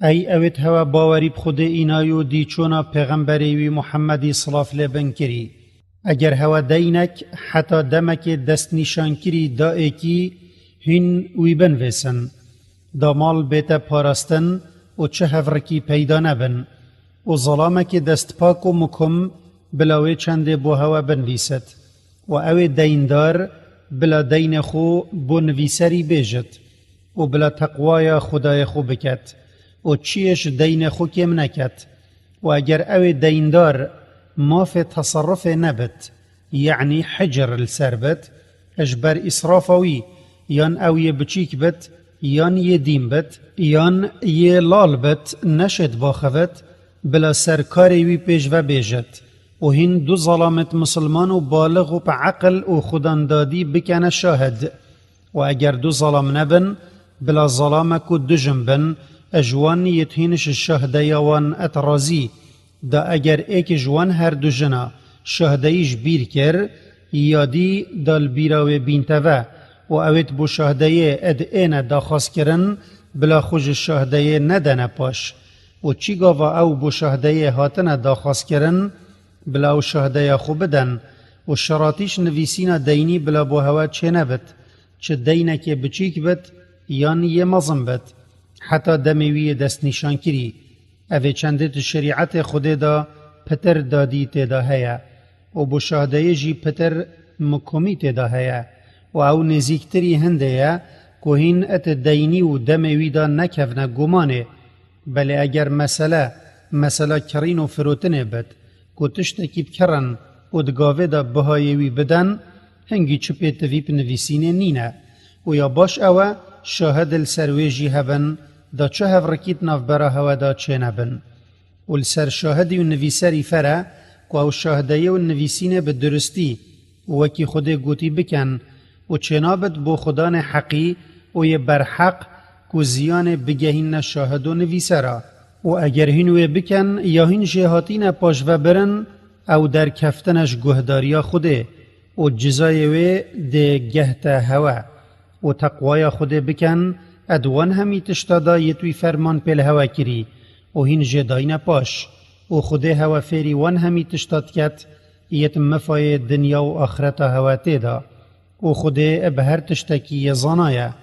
ای اوید هوا باوری بخود اینایو دی چونا پیغمبری وی محمدی صلاف لبن کری. اگر هوا دینک حتی دمک دست نشان کری دا ایکی هین وی بن ویسن. دا مال بیتا پارستن و چه هفرکی پیدا نبن. و ظلامک دست پاک و مکم بلاوی چنده بو هوا بن ویست. و اوی دیندار بلا دین خو بو نویسری بیجد. و بلا تقوای خدای خو بکت. و چیش دین خو کم نکت. و اگر اوی دیندار ما في تصرف نبت يعني حجر السربت اجبر إسرافوي يان او يبچيك بت يان يدين بت يان يلال بت نشد باخفت بلا سركاري وي بيج و بيجت و هين دو ظلامت مسلمان و بالغ و بعقل و خداندادي بكان شاهد و اگر دو ظلام نبن بلا ظلامك و دو جنبن اجوان يتهينش الشهده يوان اترازي دا اگر ایک جوان هر دو جنا شهدهیش بیر کر یادی دال بیراوی بینتوه و اوید بو شهدهی اد اینه دا خاص کرن بلا خوش شهدهی ندنه پاش و چی گاوا او بو شهدهی هاتنه دا خاص کرن بلا او شهدهی خوب بدن و شراتیش نویسین دینی بلا بو هوا چه نبت چه دینه که بچیک بت یان یه مظم بت حتی دمیوی دست نشان کری اوه چندت شریعت خود دا پتر دادی تیدا هیا و بو شهده جی پتر مکمی تیدا هیا و او نزیکتری هنده یا که هین ات دینی و دموی دا نکفنه گمانه بله اگر مسئله کرین و فروتنه بد که تشتکی بکرن و دگاوه دا بهایوی بدن هنگی چپی تویب نویسینه نینه و یا باش اوه شاهد السرویجی هبن دا چه هفرکیت ناف برا هوا دا چه نبن و لسر شاهدی و نویسری فره که او شاهدهی و نویسینه به درستی و وکی خود گوتی بکن و چه نابد بو خدان حقی و یه برحق که زیان بگهین شاهد و نویسره و اگر هینوی بکن یا هین جهاتین پاش و برن او در کفتنش گهداریا خوده و جزای وی ده گهت هوا و تقوای خوده بکن ادوان همی تشتادا یتوی فرمان پیل هوا کری و هین جداین پاش و خود هوا فیری وان همی تشتاد کت یت مفای دنیا و آخرت هوا تیدا و خود به هر تشتکی یزانایا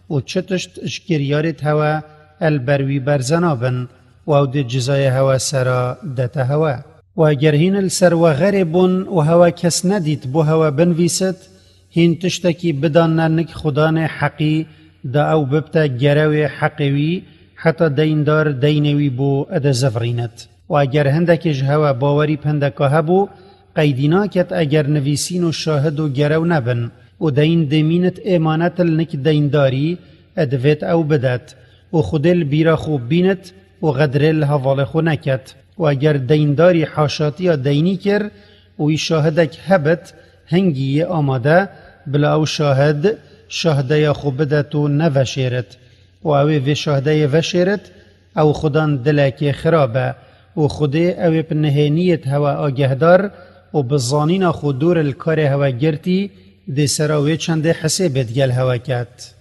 و چه تشت اشکریارت هوا البروی برزنابن و او ده جزای هوا سرا دت هوا و اگر هین السر و غربون و هوا کس ندید بو هوا بنویست هین تشتکی بدان نک خدان حقی دا او ببتا گروی حقوی حتی دیندار دینوی بو ادا زفرینت و اگر هندکش هوا باوری پندکه هبو قیدینا کت اگر نویسین و شاهد و گرو نبن و دین دمینت امانت النک دینداری ادویت او بدت و خودل بیرا خوب بینت و غدرل حوال خو نکت و اگر دینداری حاشاتی دینی کر و شاهدک هبت هنگی آماده بلا او شاهده خوب بدت و نوشیرت و اوی وی شاهده وشیرت او خودان دلکی خرابه و خوده اوی پنهینیت هوا آگهدار و بزانین خود دور الکار هوا گرتی دی سراوی چنده حسیبت گل هوا کت.